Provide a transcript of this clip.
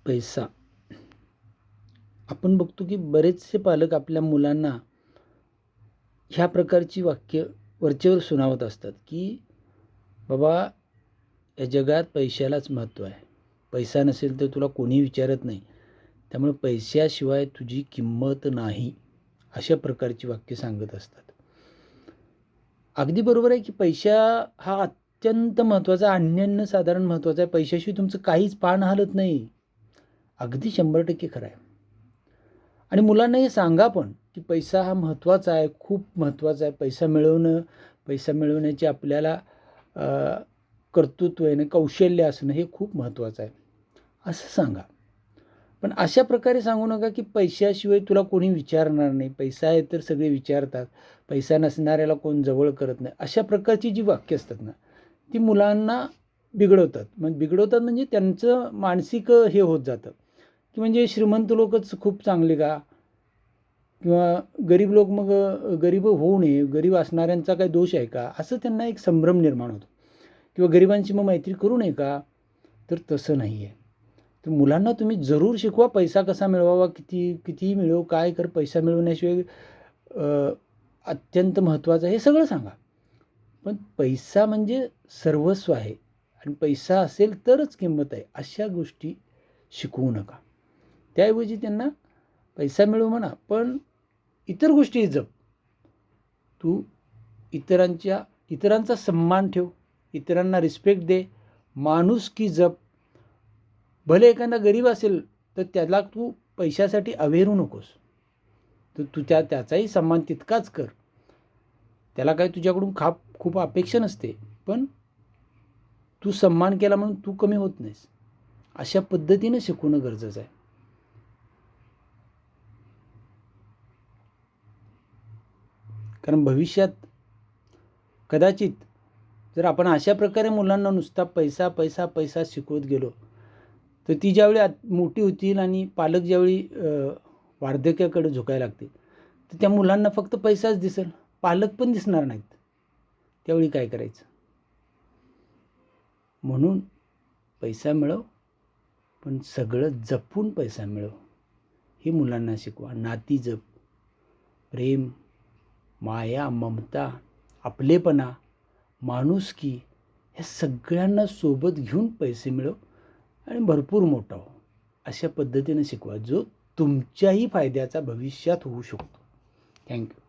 पैसा. आपण बघतो की बरेचसे पालक आपल्या मुलांना ह्या प्रकारची वाक्य वरचेवर सुनावत असतात की बाबा, या जगात पैशालाच महत्त्व आहे. पैसा नसेल तर तुला कोणी विचारत नाही. त्यामुळे पैशाशिवाय तुझी किंमत नाही. अशा प्रकारची वाक्य सांगत असतात. अगदी बरोबर आहे की पैसा हा अत्यंत महत्त्वाचा, अनन्यसाधारण महत्त्वाचा आहे. पैशाशिवाय तुमचं काहीच पान हलत नाही. अगदी 100% खरं आहे. आणि मुलांना हे सांगा पण की पैसा हा महत्त्वाचा आहे, खूप महत्त्वाचा आहे. पैसा मिळवण्याची आपल्याला कर्तृत्व आहे, कौशल्य असणं हे खूप महत्त्वाचं आहे असं सांगा. पण अशा प्रकारे सांगू नका की पैशाशिवाय तुला कोणी विचारणार नाही. पैसा आहे तर सगळे विचारतात. पैसा नसणाऱ्याला कोण जवळ करत नाही. अशा प्रकारची जी वाक्य असतात ना, ती मुलांना बिघडवतात. म्हणजे त्यांचं मानसिक हे होत जातं की म्हणजे श्रीमंत लोकच खूप चांगले का, किंवा गरीब लोक मग गरीब होऊ नये, गरीब असणाऱ्यांचा काही दोष आहे का, असं त्यांना एक संभ्रम निर्माण होतो. किंवा गरिबांची मग मैत्री करू नये का, तर तसं नाही आहे. तर मुलांना तुम्ही जरूर शिकवा पैसा कसा मिळवावा, किती मिळव, काय कर, पैसा मिळवण्याशिवाय अत्यंत महत्त्वाचं हे सगळं सांगा. पण पैसा म्हणजे सर्वस्व आहे आणि पैसा असेल तरच किंमत आहे अशा गोष्टी शिकवू नका. त्याऐवजी त्यांना पैसा मिळव म्हणा, पण इतर गोष्टी जप. तू इतरांचा सन्मान ठेव, इतरांना रिस्पेक्ट दे, माणुसकी जप. भले एखादा गरीब असेल तर त्याला तू पैशासाठी अवेरू नकोस. तर तू त्याचाही सन्मान तितकाच कर. त्याला काही तुझ्याकडून खूप अपेक्षा नसते, पण तू सन्मान केला म्हणून तू कमी होत नाहीस. अशा पद्धतीनं शिकवणं गरजेचं आहे. कारण भविष्यात कदाचित जर आपण अशा प्रकारे मुलांना नुसता पैसा पैसा पैसा शिकवत गेलो तर ती ज्यावेळी मोठी होतील आणि पालक ज्यावेळी वार्धक्याकडे झुकायला लागतील तर त्या मुलांना फक्त पैसाच दिसेल, पालक पण दिसणार नाहीत. त्यावेळी काय करायचं? म्हणून पैसा मिळव, पण सगळं जपून पैसा मिळव हे मुलांना शिकवा. नाती जप, प्रेम, माया, ममता, आपलेपणा, माणुसकी ह्या सगळ्यांना सोबत घेऊन पैसे मिळव आणि भरपूर मोठा हो. अशा पद्धतीने शिकवा जो तुमच्याही फायद्याचा भविष्यात होऊ शकतो. थँक्यू.